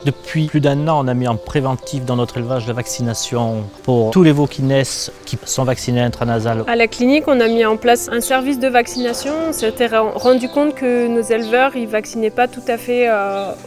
Depuis plus d'un an, on a mis en préventif dans notre élevage la vaccination pour tous les veaux qui naissent, qui sont vaccinés intranasal. À la clinique, on a mis en place un service de vaccination. On s'était rendu compte que nos éleveurs ne vaccinaient pas tout à fait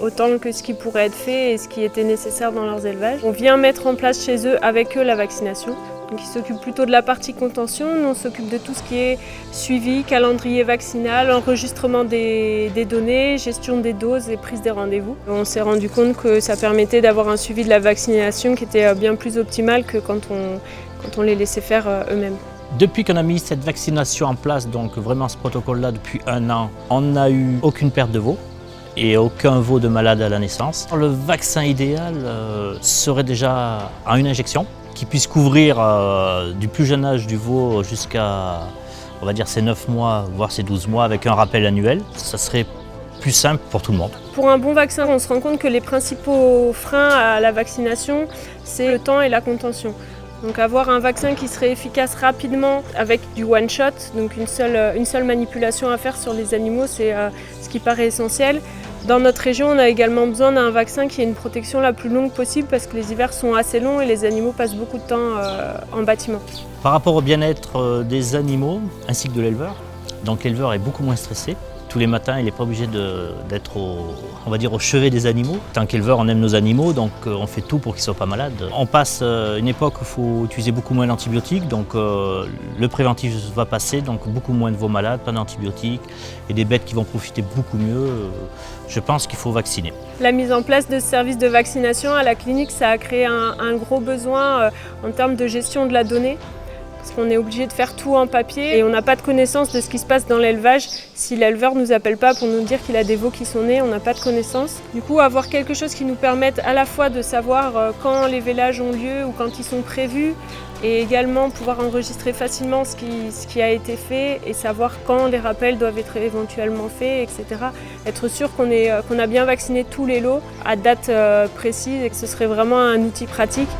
autant que ce qui pourrait être fait et ce qui était nécessaire dans leurs élevages. On vient mettre en place chez eux, avec eux, la vaccination. Donc ils s'occupent plutôt de la partie contention, nous on s'occupe de tout ce qui est suivi, calendrier vaccinal, enregistrement des données, gestion des doses et prise des rendez-vous. On s'est rendu compte que ça permettait d'avoir un suivi de la vaccination qui était bien plus optimal que quand on les laissait faire eux-mêmes. Depuis qu'on a mis cette vaccination en place, donc vraiment ce protocole-là depuis un an, on n'a eu aucune perte de veau et aucun veau de malade à la naissance. Le vaccin idéal serait déjà en une injection, qui puisse couvrir du plus jeune âge du veau jusqu'à, on va dire, ses 9 mois, voire ses 12 mois, avec un rappel annuel. Ça serait plus simple pour tout le monde. Pour un bon vaccin, on se rend compte que les principaux freins à la vaccination, c'est le temps et la contention. Donc avoir un vaccin qui serait efficace rapidement avec du one-shot, donc une seule manipulation à faire sur les animaux, c'est ce qui paraît essentiel. Dans notre région, on a également besoin d'un vaccin qui ait une protection la plus longue possible parce que les hivers sont assez longs et les animaux passent beaucoup de temps en bâtiment. Par rapport au bien-être des animaux ainsi que de l'éleveur, donc l'éleveur est beaucoup moins stressé. Tous les matins, il n'est pas obligé d'être au chevet des animaux. Tant qu'éleveur, on aime nos animaux, donc on fait tout pour qu'ils ne soient pas malades. On passe une époque où il faut utiliser beaucoup moins d'antibiotiques, donc le préventif va passer, donc beaucoup moins de veaux malades, pas d'antibiotiques, et des bêtes qui vont profiter beaucoup mieux. Je pense qu'il faut vacciner. La mise en place de ce service de vaccination à la clinique, ça a créé un gros besoin en termes de gestion de la donnée. Parce qu'on est obligé de faire tout en papier et on n'a pas de connaissance de ce qui se passe dans l'élevage. Si l'éleveur ne nous appelle pas pour nous dire qu'il a des veaux qui sont nés, on n'a pas de connaissance. Du coup, avoir quelque chose qui nous permette à la fois de savoir quand les vélages ont lieu ou quand ils sont prévus et également pouvoir enregistrer facilement ce qui a été fait et savoir quand les rappels doivent être éventuellement faits, etc. Être sûr qu'on a bien vacciné tous les lots à date précise et que ce serait vraiment un outil pratique.